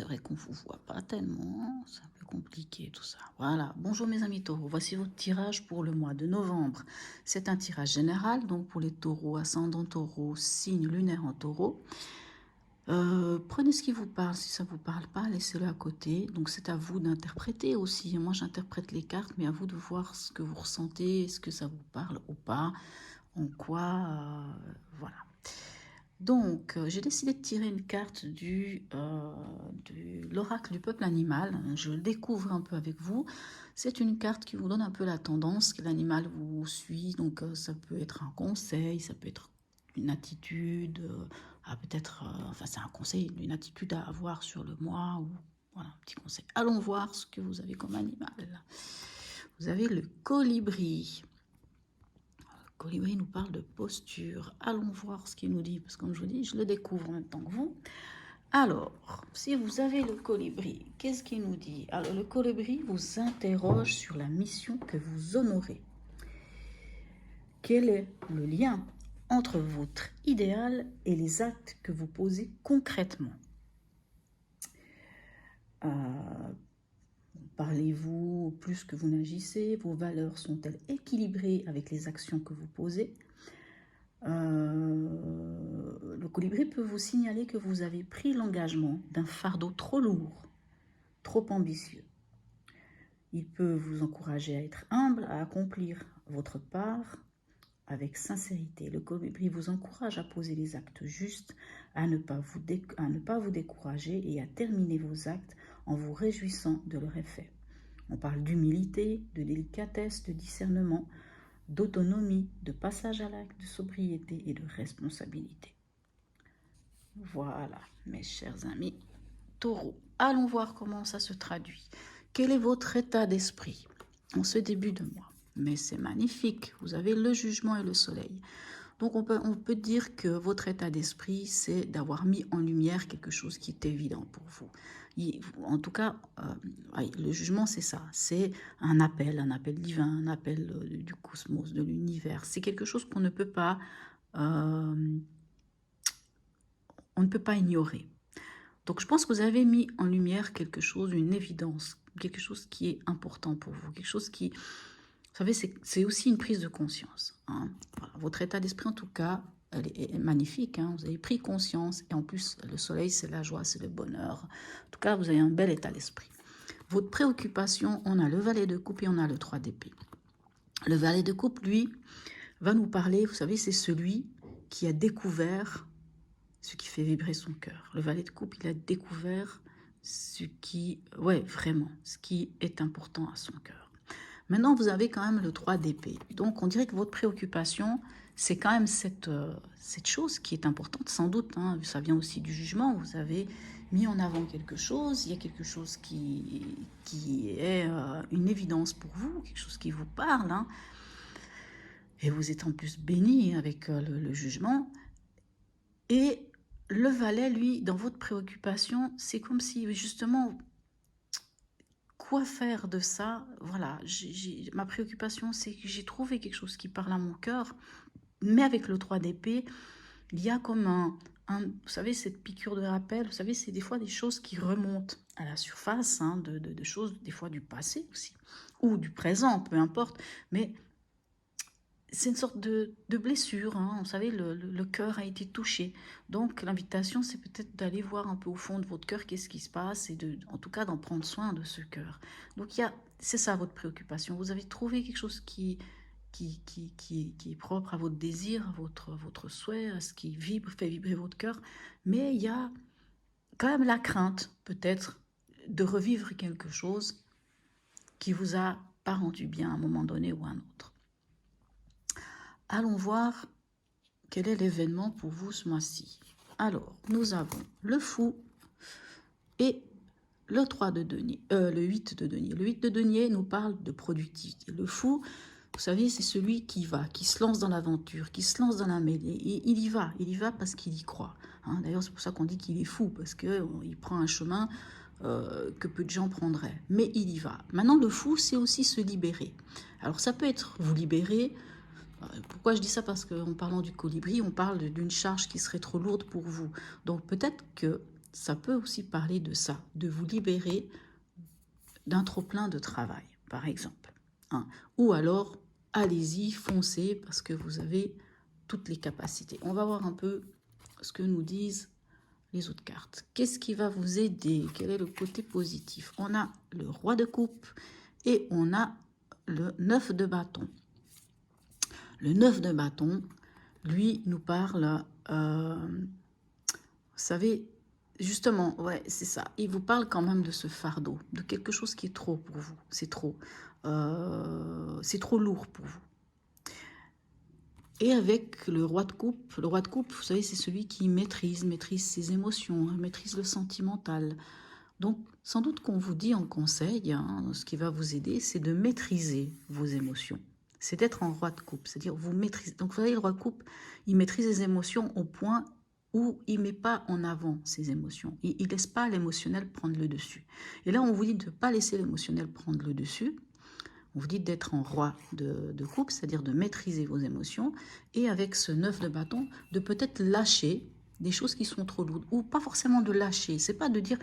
vrai qu'on ne vous voit pas tellement, c'est un peu compliqué tout ça. Voilà, bonjour mes amis taureaux, voici votre tirage pour le mois de novembre. C'est un tirage général, donc pour les taureaux, ascendant taureau, signe lunaire en taureau. Prenez ce qui vous parle, si ça ne vous parle pas, laissez-le à côté. Donc c'est à vous d'interpréter aussi. Moi j'interprète les cartes, mais à vous de voir ce que vous ressentez, est-ce que ça vous parle ou pas, en quoi, voilà. Donc, j'ai décidé de tirer une carte de l'oracle du peuple animal. Je le découvre un peu avec vous. C'est une carte qui vous donne un peu la tendance que l'animal vous suit. Donc, ça peut être un conseil, ça peut être une attitude, peut-être, enfin, c'est un conseil, une attitude à avoir sur le mois ou voilà, un petit conseil. Allons voir ce que vous avez comme animal. Vous avez le colibri. Colibri nous parle de posture. Allons voir ce qu'il nous dit, parce que comme je vous dis, je le découvre en même temps que vous. Alors, si vous avez le colibri, qu'est-ce qu'il nous dit? Alors, le colibri vous interroge sur la mission que vous honorez. Quel est le lien entre votre idéal et les actes que vous posez concrètement? Parlez-vous plus que vous n'agissez? Vos valeurs sont-elles équilibrées avec les actions que vous posez? Le colibri peut vous signaler que vous avez pris l'engagement d'un fardeau trop lourd, trop ambitieux. Il peut vous encourager à être humble, à accomplir votre part avec sincérité. Le colibri vous encourage à poser les actes justes, à ne pas vous décourager et à terminer vos actes en vous réjouissant de leur effet. On parle d'humilité, de délicatesse, de discernement, d'autonomie, de passage à l'acte, de sobriété et de responsabilité. Voilà, mes chers amis taureaux. Allons voir comment ça se traduit. Quel est votre état d'esprit en ce début de mois? Mais c'est magnifique, vous avez le jugement et le soleil. Donc on peut dire que votre état d'esprit, c'est d'avoir mis en lumière quelque chose qui est évident pour vous. En tout cas, le jugement, c'est ça. C'est un appel divin, un appel du cosmos, de l'univers. C'est quelque chose qu'on ne peut pas, on ne peut pas ignorer. Donc je pense que vous avez mis en lumière quelque chose, une évidence, quelque chose qui est important pour vous, quelque chose qui, vous savez, c'est aussi une prise de conscience. Hein. Voilà. Votre état d'esprit, en tout cas, elle est magnifique. Hein. Vous avez pris conscience et en plus, le soleil, c'est la joie, c'est le bonheur. En tout cas, vous avez un bel état d'esprit. Votre préoccupation, on a le valet de coupe et on a le 3 d'épée. Le valet de coupe, lui, va nous parler, vous savez, c'est celui qui a découvert ce qui fait vibrer son cœur. Le valet de coupe, il a découvert ce qui, ouais, vraiment, ce qui est important à son cœur. Maintenant, vous avez quand même le 3 d'épée. Donc, on dirait que votre préoccupation, c'est quand même cette chose qui est importante, sans doute. Hein, ça vient aussi du jugement. Vous avez mis en avant quelque chose. Il y a quelque chose qui est une évidence pour vous, quelque chose qui vous parle. Hein, et vous êtes en plus béni avec le jugement. Et le valet, lui, dans votre préoccupation, c'est comme si, justement, quoi faire de ça? Voilà, ma préoccupation, c'est que j'ai trouvé quelque chose qui parle à mon cœur, mais avec le 3 d'épée, il y a comme vous savez, cette piqûre de rappel, vous savez, c'est des fois des choses qui remontent à la surface, hein, de choses, des fois du passé aussi, ou du présent, peu importe, mais c'est une sorte de blessure, hein. Vous savez, le cœur a été touché. Donc, l'invitation, c'est peut-être d'aller voir un peu au fond de votre cœur qu'est-ce qui se passe et en tout cas, d'en prendre soin de ce cœur. Donc, c'est ça votre préoccupation. Vous avez trouvé quelque chose qui est propre à votre désir, à votre souhait, à ce qui fait vibrer votre cœur. Mais il y a quand même la crainte, peut-être, de revivre quelque chose qui vous a pas rendu bien à un moment donné ou à un autre. Allons voir quel est l'événement pour vous ce mois-ci. Alors, nous avons le fou et le 3 de denier, le 8 de denier. Le 8 de denier nous parle de productivité. Le fou, vous savez, c'est celui qui se lance dans l'aventure, qui se lance dans la mêlée. Et il y va parce qu'il y croit. Hein. D'ailleurs, c'est pour ça qu'on dit qu'il est fou, parce qu'il prend un chemin que peu de gens prendraient. Mais il y va. Maintenant, le fou, c'est aussi se libérer. Alors, ça peut être vous libérer. Pourquoi je dis ça? Parce qu'en parlant du colibri, on parle d'une charge qui serait trop lourde pour vous. Donc peut-être que ça peut aussi parler de ça, de vous libérer d'un trop-plein de travail, par exemple. Hein. Ou alors, allez-y, foncez, parce que vous avez toutes les capacités. On va voir un peu ce que nous disent les autres cartes. Qu'est-ce qui va vous aider? Quel est le côté positif? On a le roi de coupe et on a le 9 de bâton. Le 9 de bâton, lui, nous parle, vous savez, justement, ouais, c'est ça. Il vous parle quand même de ce fardeau, de quelque chose qui est trop pour vous. C'est trop lourd pour vous. Et avec le roi de coupe, vous savez, c'est celui qui maîtrise ses émotions, maîtrise le sentimental. Donc, sans doute qu'on vous dit en conseil, hein, ce qui va vous aider, c'est de maîtriser vos émotions. C'est d'être en roi de coupe, c'est-à-dire vous maîtrisez. Donc, vous voyez, le roi de coupe, il maîtrise les émotions au point où il ne met pas en avant ses émotions. Il ne laisse pas l'émotionnel prendre le dessus. Et là, on vous dit de ne pas laisser l'émotionnel prendre le dessus. On vous dit d'être en roi de coupe, c'est-à-dire de maîtriser vos émotions. Et avec ce 9 de bâton, de peut-être lâcher des choses qui sont trop lourdes. Ou pas forcément de lâcher. C'est pas de dire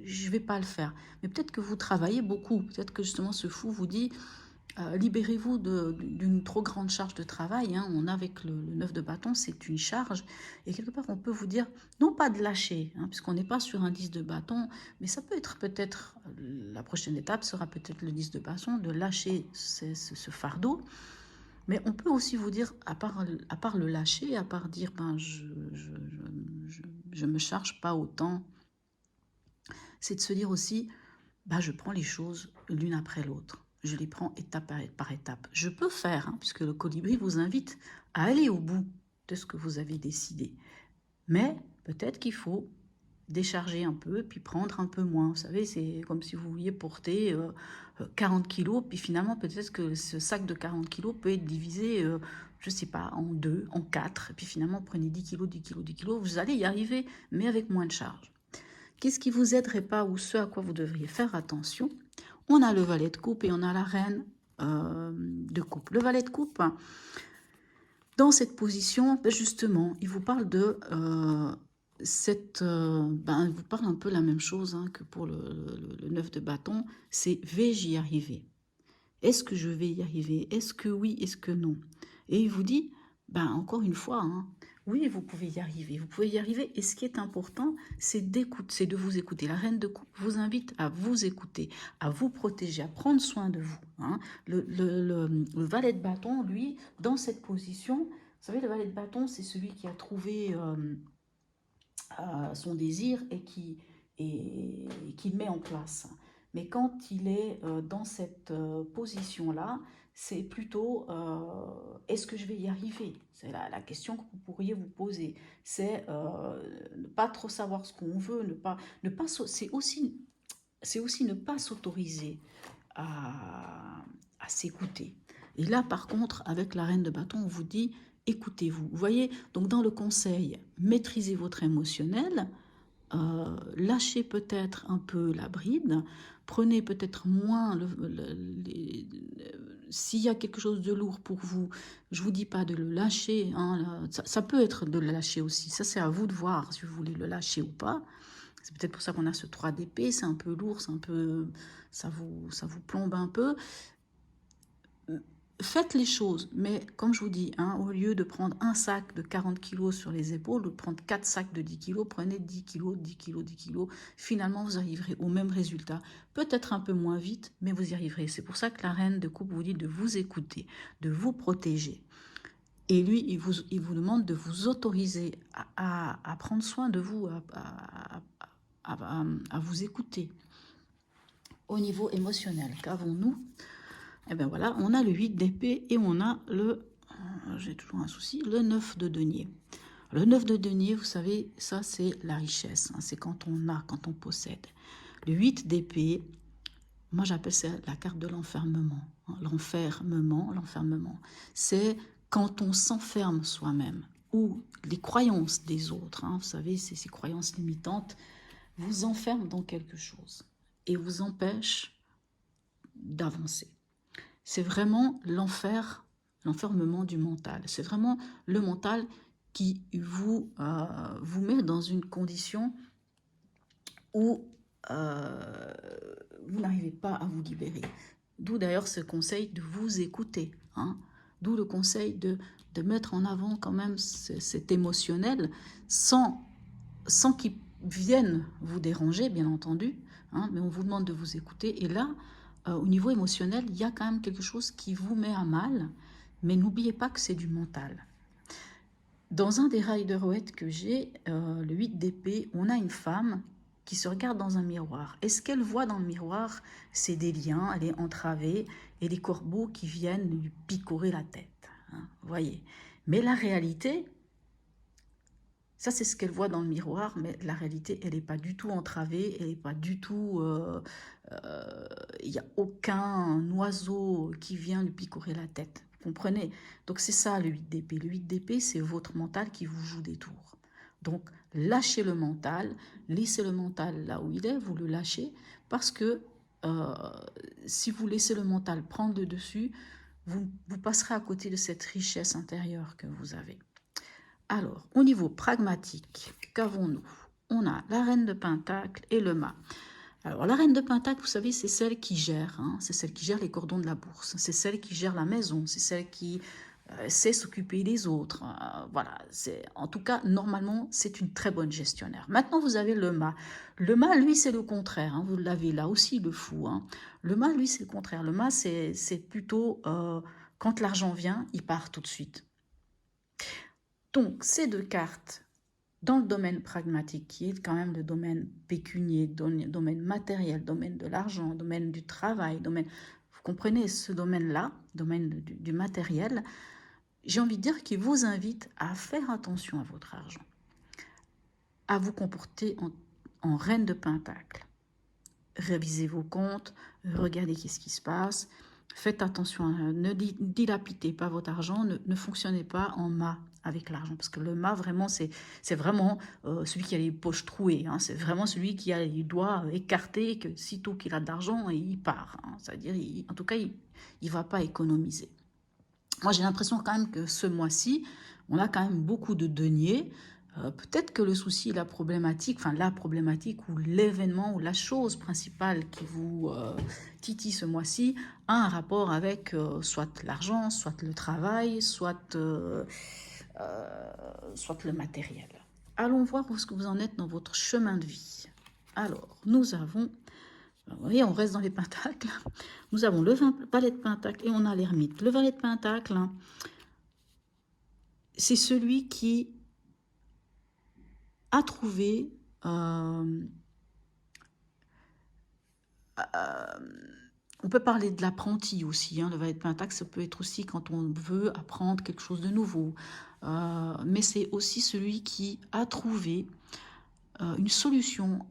je ne vais pas le faire. Mais peut-être que vous travaillez beaucoup. Peut-être que justement ce fou vous dit libérez-vous d'une trop grande charge de travail. Hein. On a avec le 9 de bâton, c'est une charge. Et quelque part, on peut vous dire, non pas de lâcher, hein, puisqu'on n'est pas sur un 10 de bâton, mais ça peut être peut-être, la prochaine étape sera peut-être le 10 de bâton, de lâcher ce fardeau. Mais on peut aussi vous dire, à part le lâcher, à part dire, ben, je me charge pas autant, c'est de se dire aussi, ben, je prends les choses l'une après l'autre. Je les prends étape par étape. Je peux faire, hein, puisque le colibri vous invite à aller au bout de ce que vous avez décidé. Mais peut-être qu'il faut décharger un peu, puis prendre un peu moins. Vous savez, c'est comme si vous vouliez porter 40 kilos, puis finalement, peut-être que ce sac de 40 kilos peut être divisé, je ne sais pas, en 2, en 4, et puis finalement, prenez 10 kilos, 10 kilos, 10 kilos, vous allez y arriver, mais avec moins de charge. Qu'est-ce qui vous aiderait pas, ou ce à quoi vous devriez faire attention? On a le valet de coupe et on a la reine de coupe. Le valet de coupe, dans cette position, ben justement, il vous parle de il vous parle un peu la même chose, hein, que pour le 9 de bâton, c'est vais-je y arriver? Est-ce que je vais y arriver? Est-ce que oui? Est-ce que non? Et il vous dit, encore une fois, hein, oui, vous pouvez y arriver. Vous pouvez y arriver. Et ce qui est important, c'est d'écouter, c'est de vous écouter. La reine de coupe vous invite à vous écouter, à vous protéger, à prendre soin de vous. Hein. Le valet de bâton, lui, dans cette position, vous savez, le valet de bâton, c'est celui qui a trouvé son désir et qui le met en place. Mais quand il est dans cette position-là, c'est plutôt est-ce que je vais y arriver? C'est la question que vous pourriez vous poser. C'est ne pas trop savoir ce qu'on veut, c'est aussi ne pas s'autoriser à s'écouter. Et là, par contre, avec la reine de bâton, on vous dit écoutez-vous. Vous voyez, donc dans le conseil, maîtrisez votre émotionnel, lâchez peut-être un peu la bride, prenez peut-être moins, s'il y a quelque chose de lourd pour vous, je ne vous dis pas de le lâcher, hein, ça peut être de le lâcher aussi, ça c'est à vous de voir si vous voulez le lâcher ou pas. C'est peut-être pour ça qu'on a ce 3 d'épée, c'est un peu lourd, c'est un peu, ça vous plombe un peu. Faites les choses, mais comme je vous dis, hein, au lieu de prendre un sac de 40 kilos sur les épaules, ou de prendre 4 sacs de 10 kilos, prenez 10 kilos, 10 kilos, 10 kilos. Finalement, vous arriverez au même résultat. Peut-être un peu moins vite, mais vous y arriverez. C'est pour ça que la reine de coupe vous dit de vous écouter, de vous protéger. Et lui, il vous demande de vous autoriser à prendre soin de vous, à vous écouter. Au niveau émotionnel, qu'avons-nous? Eh bien voilà, on a le 8 d'épée et on a j'ai toujours un souci, le 9 de denier. Le 9 de denier, vous savez, ça c'est la richesse, hein, c'est quand on possède. Le 8 d'épée, moi j'appelle ça la carte de l'enfermement. Hein, l'enfermement. C'est quand on s'enferme soi-même, ou les croyances des autres, hein, vous savez, ces croyances limitantes, vous enferment dans quelque chose et vous empêchent d'avancer. C'est vraiment l'enfermement du mental. C'est vraiment le mental qui vous met dans une condition où vous n'arrivez pas à vous libérer. D'où d'ailleurs ce conseil de vous écouter. Hein. D'où le conseil de mettre en avant quand même cet émotionnel sans qu'il vienne vous déranger, bien entendu. Hein, mais on vous demande de vous écouter. Et là, au niveau émotionnel, il y a quand même quelque chose qui vous met à mal. Mais n'oubliez pas que c'est du mental. Dans un des Rider-Waite que j'ai, le 8 d'épée, on a une femme qui se regarde dans un miroir. Et ce qu'elle voit dans le miroir, c'est des liens, elle est entravée, et des corbeaux qui viennent lui picorer la tête. Hein, voyez. Mais la réalité, ça c'est ce qu'elle voit dans le miroir, mais la réalité, elle n'est pas du tout entravée, elle n'est pas du tout... Il n'y a aucun oiseau qui vient lui picorer la tête. Vous comprenez? Donc c'est ça le 8 d'épée. Le 8 d'épée, c'est votre mental qui vous joue des tours. Donc lâchez le mental, laissez le mental là où il est, vous le lâchez, parce que si vous laissez le mental prendre le dessus, vous passerez à côté de cette richesse intérieure que vous avez. Alors, au niveau pragmatique, qu'avons-nous? On a la reine de Pentacle et le mât. Alors, la reine de Pentacle, vous savez, c'est celle qui gère, hein, c'est celle qui gère les cordons de la bourse, c'est celle qui gère la maison, c'est celle qui sait s'occuper des autres. Voilà, en tout cas, normalement, c'est une très bonne gestionnaire. Maintenant, vous avez le mât. Le mât, lui, c'est le contraire. Hein, vous l'avez là aussi, le fou. Hein. Le mât, lui, c'est le contraire. Le mât, c'est plutôt quand l'argent vient, il part tout de suite. Donc, ces deux cartes, dans le domaine pragmatique, qui est quand même le domaine pécunier, domaine matériel, domaine de l'argent, domaine du travail, domaine... Vous comprenez ce domaine-là, domaine du matériel, j'ai envie de dire qu'il vous invite à faire attention à votre argent, à vous comporter en reine de Pentacle. Révisez vos comptes, regardez qu'est-ce qui se passe, faites attention, ne dilapidez pas votre argent, ne fonctionnez pas en mât avec l'argent, parce que le mât, vraiment, c'est vraiment celui qui a les poches trouées, hein, c'est vraiment celui qui a les doigts écartés, que sitôt qu'il a de l'argent, il part, hein, c'est-à-dire, en tout cas, il ne va pas économiser. Moi, j'ai l'impression quand même que ce mois-ci, on a quand même beaucoup de deniers. Peut-être que le souci, la problématique ou l'événement ou la chose principale qui vous titille ce mois-ci a un rapport avec soit l'argent, soit le travail, soit le matériel. Allons voir où est-ce que vous en êtes dans votre chemin de vie. Alors, nous avons... Vous voyez, on reste dans les pentacles. Nous avons le valet de pentacle et on a l'ermite. Le valet de pentacle, hein, c'est celui qui a trouvé on peut parler de l'apprenti aussi, hein, le valet de pentacle, ça peut être aussi quand on veut apprendre quelque chose de nouveau. Mais c'est aussi celui qui a trouvé une solution,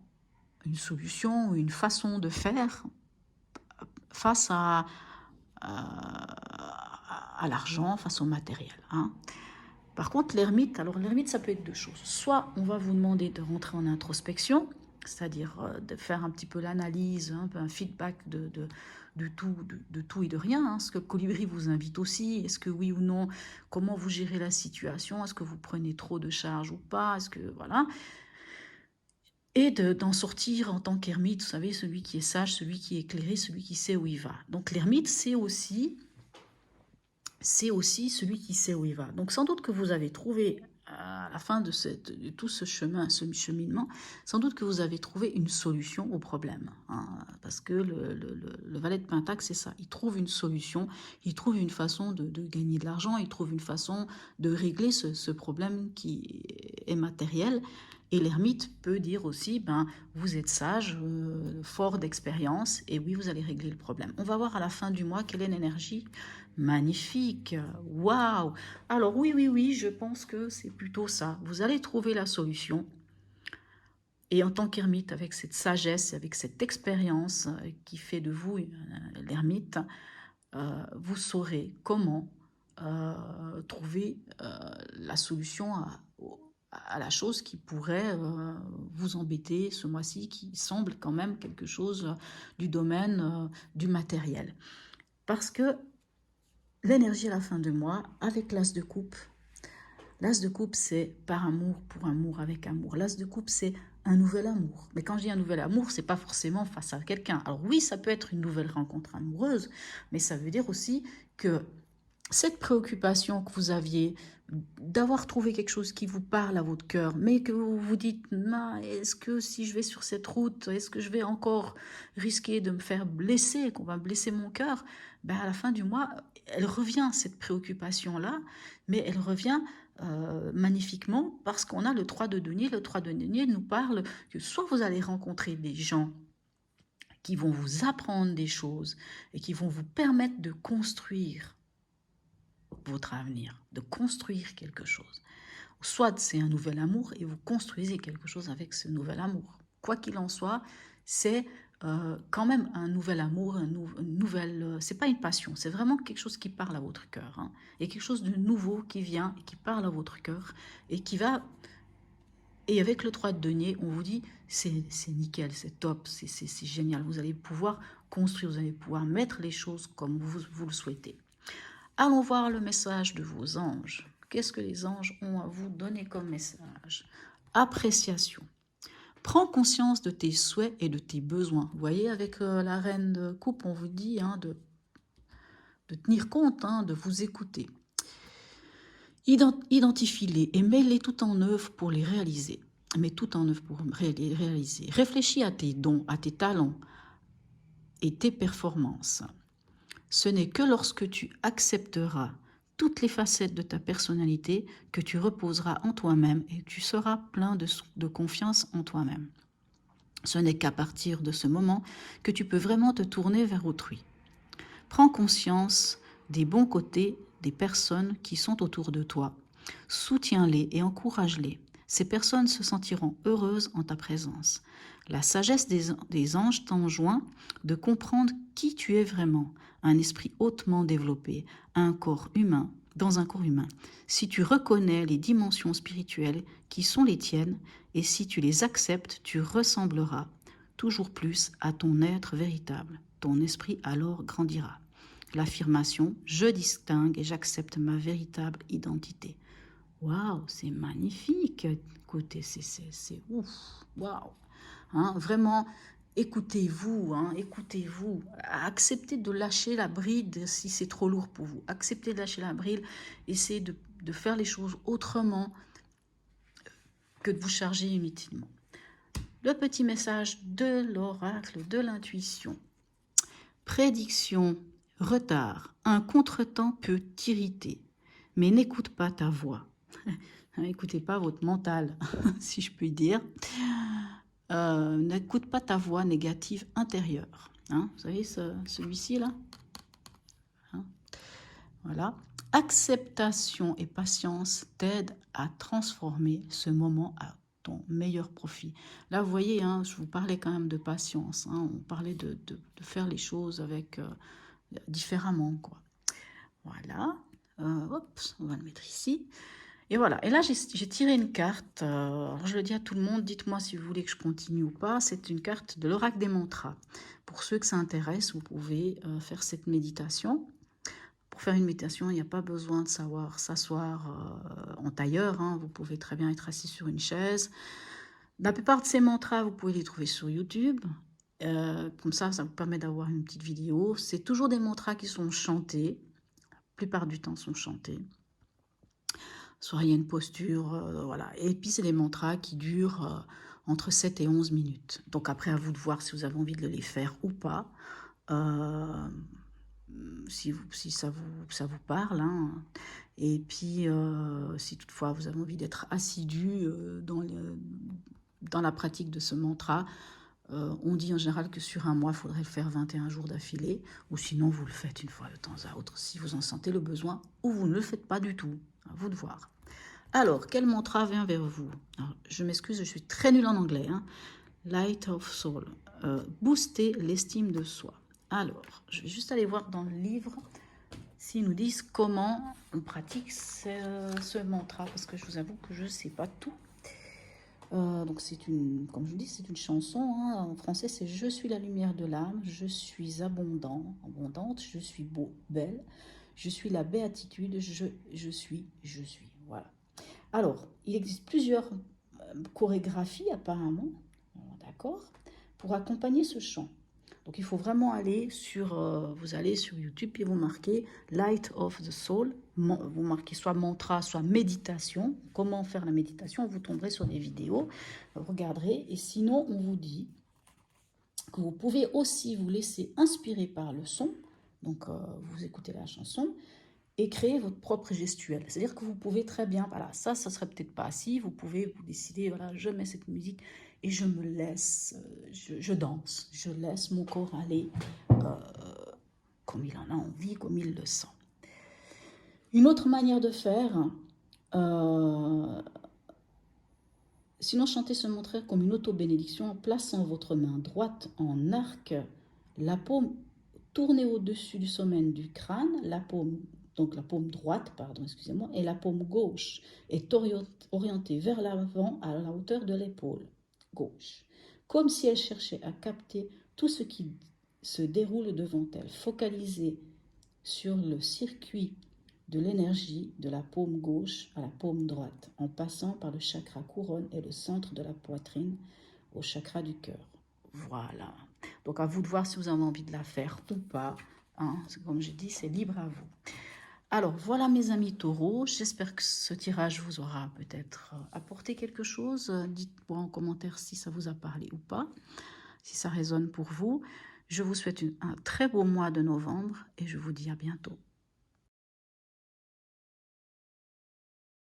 une façon de faire face à l'argent, face au matériel. Hein. Par contre, l'ermite, alors l'ermite, ça peut être deux choses. Soit on va vous demander de rentrer en introspection, c'est-à-dire de faire un petit peu l'analyse, un feedback de tout et de rien. Hein. Ce que Colibri vous invite aussi, est-ce que oui ou non, comment vous gérez la situation, est-ce que vous prenez trop de charges ou pas, est-ce que voilà. Et d'en sortir en tant qu'ermite, vous savez, celui qui est sage, celui qui est éclairé, celui qui sait où il va. Donc l'ermite, c'est aussi celui qui sait où il va. Donc sans doute que vous avez trouvé, à la fin de tout ce cheminement, sans doute que vous avez trouvé une solution au problème. Hein, parce que le valet de Pentacle, c'est ça. Il trouve une solution, il trouve une façon de gagner de l'argent, il trouve une façon de régler ce problème qui est matériel. Et l'ermite peut dire aussi, vous êtes sage, fort d'expérience, et oui, vous allez régler le problème. On va voir à la fin du mois quelle est l'énergie. Magnifique, waouh! Alors oui, je pense que c'est plutôt ça. Vous allez trouver la solution. Et en tant qu'ermite, avec cette sagesse, avec cette expérience qui fait de vous l'ermite, vous saurez comment trouver la solution à la chose qui pourrait vous embêter ce mois-ci, qui semble quand même quelque chose du domaine du matériel. Parce que l'énergie à la fin du mois, avec l'as de coupe. L'as de coupe, c'est par amour, pour amour, avec amour. L'as de coupe, c'est un nouvel amour. Mais quand je dis un nouvel amour, c'est pas forcément face à quelqu'un. Alors oui, ça peut être une nouvelle rencontre amoureuse, mais ça veut dire aussi que cette préoccupation que vous aviez d'avoir trouvé quelque chose qui vous parle à votre cœur, mais que vous vous dites, est-ce que si je vais sur cette route, est-ce que je vais encore risquer de me faire blesser, qu'on va blesser mon cœur? Ben à la fin du mois, elle revient, cette préoccupation-là, mais elle revient magnifiquement parce qu'on a le 3 de denier. Le 3 de denier nous parle que soit vous allez rencontrer des gens qui vont vous apprendre des choses et qui vont vous permettre de construire votre avenir, de construire quelque chose. Soit c'est un nouvel amour et vous construisez quelque chose avec ce nouvel amour. Quoi qu'il en soit, c'est quand même un nouvel amour, une nouvelle. C'est pas une passion, c'est vraiment quelque chose qui parle à votre cœur. Hein. Il y a quelque chose de nouveau qui vient et qui parle à votre cœur et qui va. Et avec le 3 de denier, on vous dit c'est nickel, c'est top, c'est génial. Vous allez pouvoir construire, vous allez pouvoir mettre les choses comme vous le souhaitez. Allons voir le message de vos anges. Qu'est-ce que les anges ont à vous donner comme message? Appréciation. Prends conscience de tes souhaits et de tes besoins. Vous voyez, avec la reine de coupe, on vous dit de tenir compte, de vous écouter. Identifie-les et mets-les tout en œuvre pour les réaliser. Mets tout en œuvre pour les réaliser. Réfléchis à tes dons, à tes talents et tes performances. Ce n'est que lorsque tu accepteras toutes les facettes de ta personnalité que tu reposeras en toi-même et tu seras plein de confiance en toi-même. Ce n'est qu'à partir de ce moment que tu peux vraiment te tourner vers autrui. Prends conscience des bons côtés des personnes qui sont autour de toi. Soutiens-les et encourage-les. Ces personnes se sentiront heureuses en ta présence. La sagesse des anges t'enjoint de comprendre qui tu es vraiment, un esprit hautement développé, un corps humain, dans un corps humain. Si tu reconnais les dimensions spirituelles qui sont les tiennes et si tu les acceptes, tu ressembleras toujours plus à ton être véritable. Ton esprit alors grandira. L'affirmation « Je distingue et j'accepte ma véritable identité ». Waouh, c'est magnifique. Écoutez, c'est ouf. Waouh. Vraiment, écoutez-vous, écoutez-vous. Acceptez de lâcher la bride si c'est trop lourd pour vous. Acceptez de lâcher la bride. Essayez de faire les choses autrement que de vous charger inutilement. Le petit message de l'oracle, de l'intuition. Prédiction, retard. Un contretemps peut t'irriter, mais n'écoute pas ta voix. N'écoutez pas votre mental, si je puis dire. N'écoute pas ta voix négative intérieure. Vous savez, celui-ci là. Voilà. Acceptation et patience t'aident à transformer ce moment à ton meilleur profit. Là, vous voyez, je vous parlais quand même de patience. On parlait de faire les choses avec différemment, quoi. Voilà. Hop, on va le mettre ici. Et voilà. Et là, j'ai tiré une carte. Alors, je le dis à tout le monde, dites-moi si vous voulez que je continue ou pas. C'est une carte de l'oracle des mantras. Pour ceux que ça intéresse, vous pouvez faire cette méditation. Pour faire une méditation, il n'y a pas besoin de savoir s'asseoir en tailleur. Vous pouvez très bien être assis sur une chaise. La plupart de ces mantras, vous pouvez les trouver sur YouTube. Comme ça vous permet d'avoir une petite vidéo. C'est toujours des mantras qui sont chantés. La plupart du temps sont chantés. Soit il y a une posture, voilà. Et puis, c'est des mantras qui durent entre 7 et 11 minutes. Donc, après, à vous de voir si vous avez envie de les faire ou pas. Si ça vous parle. Et puis, si toutefois vous avez envie d'être assidu dans la pratique de ce mantra, on dit en général que sur un mois, il faudrait le faire 21 jours d'affilée, ou sinon vous le faites une fois de temps à autre, si vous en sentez le besoin, ou vous ne le faites pas du tout. À vous de voir. Alors, quel mantra vient vers vous? Alors, je m'excuse, je suis très nulle en anglais. Light of Soul. Booster l'estime de soi. Alors, je vais juste aller voir dans le livre s'ils nous disent comment on pratique ce mantra, parce que je vous avoue que je ne sais pas tout. Donc comme je vous dis, c'est une chanson. En français, c'est « Je suis la lumière de l'âme, je suis abondante, je suis beau, belle, je suis la béatitude, je suis. » Voilà. Alors, il existe plusieurs chorégraphie apparemment, d'accord, pour accompagner ce chant. Donc il faut vraiment aller sur, vous allez sur YouTube et vous marquez Light of the Soul, vous marquez soit mantra, soit méditation. Comment faire la méditation? Vous tomberez sur des vidéos, vous regarderez. Et sinon, on vous dit que vous pouvez aussi vous laisser inspirer par le son. Donc vous écoutez la chanson et créer votre propre gestuelle. C'est-à-dire que vous pouvez très bien, voilà, ça serait peut-être pas assis, vous pouvez vous décider, voilà, je mets cette musique et je me laisse, je danse, je laisse mon corps aller comme il en a envie, comme il le sent. Une autre manière de faire, sinon chanter se montrer comme une auto-bénédiction en plaçant votre main droite en arc, la paume tournée au-dessus du sommet du crâne, donc la paume droite, pardon, excusez-moi, et la paume gauche est orientée vers l'avant à la hauteur de l'épaule gauche, comme si elle cherchait à capter tout ce qui se déroule devant elle. Focalisée sur le circuit de l'énergie de la paume gauche à la paume droite, en passant par le chakra couronne et le centre de la poitrine au chakra du cœur. Voilà. Donc à vous de voir si vous avez envie de la faire ou pas. Hein. Comme je dis, c'est libre à vous. Alors voilà mes amis taureaux, j'espère que ce tirage vous aura peut-être apporté quelque chose. Dites-moi en commentaire si ça vous a parlé ou pas, si ça résonne pour vous. Je vous souhaite un très beau mois de novembre et je vous dis à bientôt.